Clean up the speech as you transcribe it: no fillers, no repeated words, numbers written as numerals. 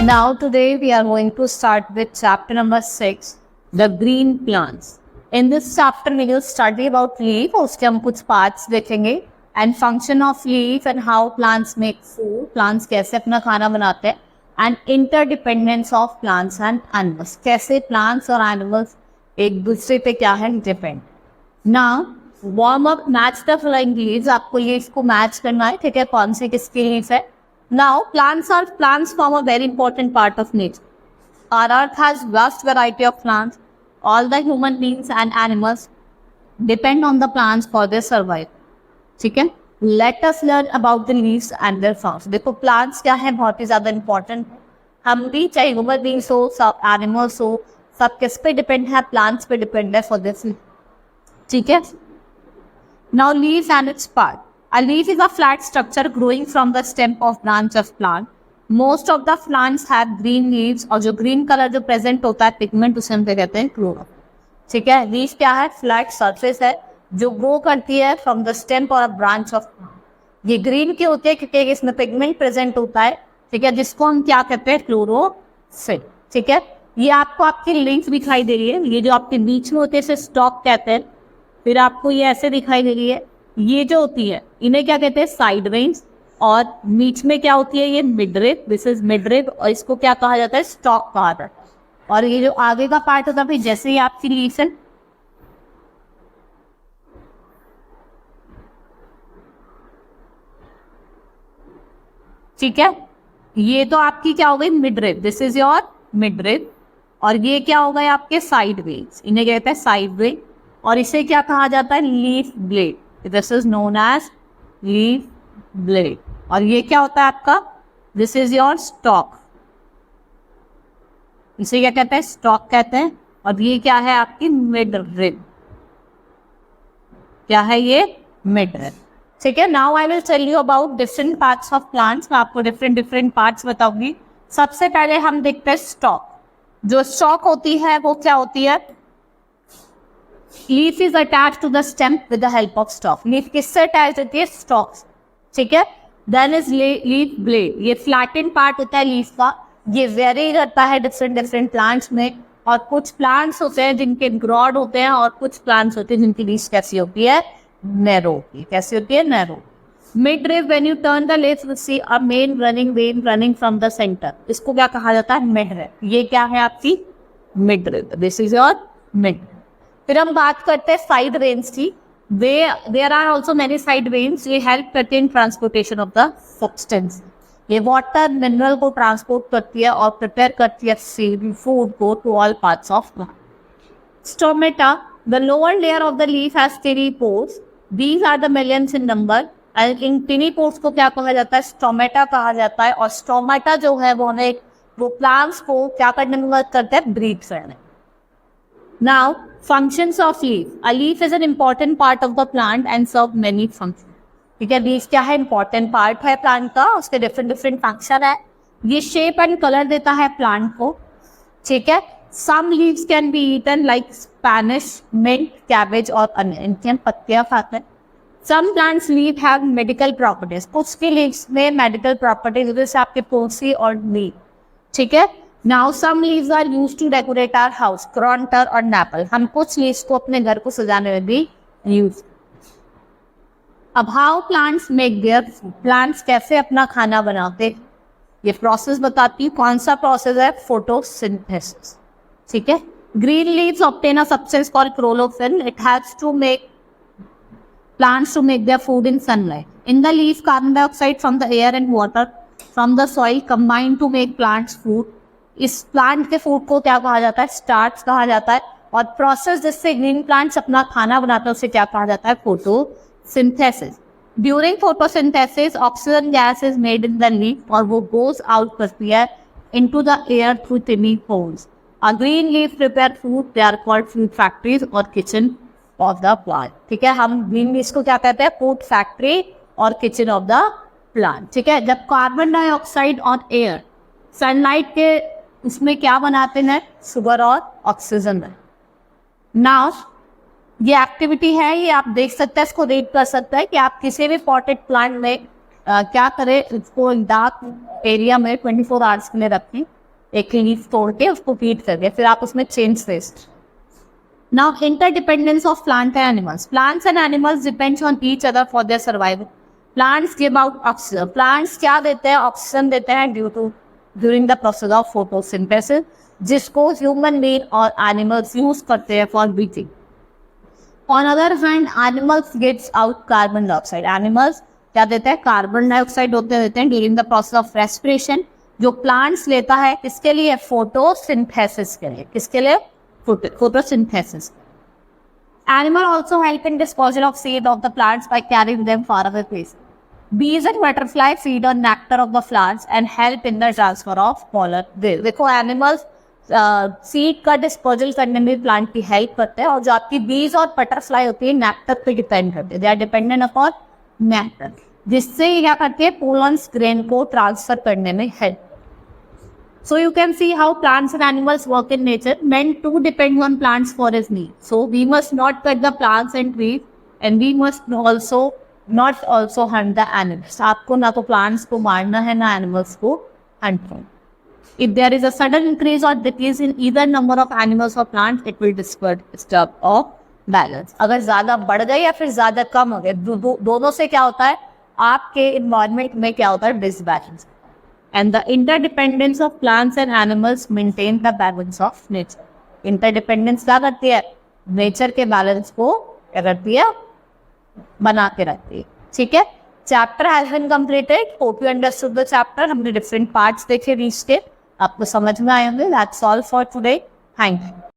Now today we are going to start with chapter number 6, the green plants. In this chapter we will study about leaf, उसके हम कुछ parts देखेंगे and function of leaf and how plants make food, plants कैसे अपना खाना बनाते हैं and interdependence of plants and animals, कैसे plants और animals एक दूसरे पे क्या है depend. Now warm up, match the following leaves, आपको ये इसको match करना है, ठीक है, कौन से किसके leaf है. Now plants form a very important part of nature. Our earth has vast variety of plants. All the human beings and animals depend on the plants for their survival. ठीक है, let us learn about the leaves and their function. देखो plants क्या है, बहुत ही ज़्यादा important है. हम भी चाहे human beings हो, सब animals हो, सब किस पे depend है, plants पे depend है for this. ठीक है. Now leaves and its part. A leaf is a flat structure growing from the stem of branch of plant. Most of the plants have green leaves और जो green color जो present होता है pigment उसे हम कहते हैं chlorophyll. ठीक है, leaf क्या है, flat surface है जो grow करती है from the stem or a branch of plant. ये green की होती है क्योंकि इसमें pigment present होता है, ठीक है, जिसको हम क्या कहते हैं, chlorophyll. ठीक है, ये आपको आपकी leaf दिखाई दे रही है, ये जो आपके बीच में होते हैं इसे stalk कहते हैं. फिर आपको ये ऐसे दिखाई दे रही है, ये जो होती है इन्हें क्या कहते हैं, साइड वेन्स. और बीच में क्या होती है, ये मिडरिब, दिस इज मिडरिब, और इसको क्या कहा जाता है, स्टॉक कहा जाता है. और ये जो आगे का पार्ट होता है फिर जैसे ही आपकी लीव्स है, ठीक है, ये तो आपकी क्या हो गई, midrib, this is your midrib. और ये क्या हो गए आपके साइड वेन्स, इन्हें कहते हैं साइड वेन. और इसे क्या कहा जाता है, leaf blade. This is known as leaf blade. और ये क्या होता है आपका, दिस इज योर स्टॉक, इसे क्या कहते हैं, स्टॉक कहते हैं. और ये क्या है आपकी मिड रिब, क्या है ये, मिड रिब. ठीक है. Now I will tell you about different parts of plants. मैं आपको डिफरेंट पार्ट्स बताऊंगी. सबसे पहले हम देखते हैं स्टॉक. जो स्टॉक होती है वो क्या होती है, leaf is attach to the stem with the help of stalk. Leaf किससे अटैच होती है, स्टॉक. ठीक है. देन इज लीफ ब्लेड, ये फ्लैटेंड पार्ट होता है लीफ का. ये वेरी करता है डिफरेंट प्लांट्स में. और कुछ प्लांट्स होते हैं जिनके ब्रॉड होते हैं और कुछ प्लांट्स होते हैं जिनकी लीफ कैसी होती है, नैरो होती है. कैसी होती है, narrow. Mid rib, when you turn the leaf you see a main running vein running from the centre. इसको क्या कहा जाता है, मिड रिब. ये क्या है आपकी mid rib, this is your mid. फिर हम बात करते हैं साइड वेन्स की. There are also many side veins. ये हेल्प करते हैं in transportation of the substance. ये वाटर मिनरल को ट्रांसपोर्ट करती है और प्रिपेयर करती है फूड को to all parts of plant. Stomata, the lower layer of the leaf has tiny pores. These are the millions in number. And in टिनी pores को क्या कहा जाता है, स्टोमेटा कहा जाता है. और स्टोमेटा जो है वो प्लांट्स को क्या करने में मदद करता है, ब्रीड करने. Now, functions of leaf. A leaf is an important part of the plant and serve many functions. ठीक है, लीफ क्या है, इंपॉर्टेंट पार्ट है प्लांट का, उसके डिफरेंट फंक्शन है. ये शेप एंड कलर देता है प्लांट को. ठीक है. Some leaves can be eaten like spinach, mint, cabbage और अन्य, इनकी हम पत्तियां खाते हैं. Some plants leaf have medical properties. कुछ की लीव्स में मेडिकल प्रॉपर्टीज जैसे आपके पोसी और लीफ. ठीक है. Now some leaves are used to decorate our house, cronter और naple. हम कुछ leaves को अपने घर को सजाने में भी यूज. अब how plants make their food. Plants कैसे अपना खाना बनाते, ये प्रोसेस बताती हूँ. कौन सा प्रोसेस है, फोटोसिंथेसिस. ठीक है. Green leaves obtain a substance called chlorophyll. It helps to make plants to make their food in sunlight. In the leaf, carbon dioxide from the air and water from the soil combine to make plants food. इस plant के food को क्या कहा जाता है, starch कहा जाता है. और प्रोसेस जिससे ग्रीन प्लांट्स अपना खाना बनाते हैं उसे क्या कहा जाता है, photosynthesis. During photosynthesis oxygen gas is made in the leaf और वो गोज आउट करती है into the air through tiny holes. A green leaf prepare food, they are called food factories और किचन ऑफ द प्लांट. ठीक है. हम green leaf को क्या कहते हैं, फूड फैक्ट्री और किचन ऑफ द प्लांट. ठीक है. जब कार्बन डाइऑक्साइड और एयर सनलाइट के उसमें क्या बनाते हैं, शुगर और ऑक्सीजन है. नाउ ये एक्टिविटी है, ये आप देख सकते हैं, इसको रीड कर सकते हैं कि आप किसी भी पॉटेड प्लांट में क्या करें, इसको डार्क एरिया में 24 आवर्स के लिए रखें. एक लीफ तोड़ के उसको फीड करके फिर आप उसमें change waste. Now, interdependence of plant and animals. Plants and animals depend on each other for their survival. Plants give out oxygen. Plants क्या देते हैं? Oxygen देते हैं during the process of photosynthesis, जिसको human being और animals use करते हैं for breathing. On other hand, animals gets out carbon dioxide. Animals क्या देते हैं? कार्बन डाइऑक्साइड देते हैं during the process of respiration. जो plants लेता है किसके लिए? फोटोसिंथेसिस के लिए. किसके लिए? Photosynthesis. Animal also help in disposal of seed of the plants by carrying them far away places. Bees and butterfly feed on nectar of the plants and help in the transfer of pollen. देखो animals seed का disposal करने में plant की help करते हैं और जो आपकी बीज और बटरफ्लाई होती है नेक्टर पे डिपेंड करते हैं. They are dependent upon nectar, जिससे ये क्या करते हैं? पोलन्स ग्रेन को ट्रांसफर करने में help. So you can see how plants and animals work in nature. Men too depend on plants for his needs. So we must not cut the plants and trees, and we must not also hunt the animals. आपको ना तो plants को मारना है ना animals को hunt करना. If there is a sudden increase or decrease in either number of animals or plants, it will disturb of balance. अगर ज़्यादा बढ़ गए या फिर ज़्यादा कम हो गए, दोनों से क्या होता है? आपके environment में क्या होता है? Disbalance. And the interdependence of plants and animals maintain the balance of nature. Interdependence क्या करती है? Nature के balance को क्या करती है? बना के रखती है. ठीक है? Chapter has been completed. Hope you understood the chapter. हमने different parts देखे reach के. आपको समझ में आए होंगे. That's all for today. Thank you.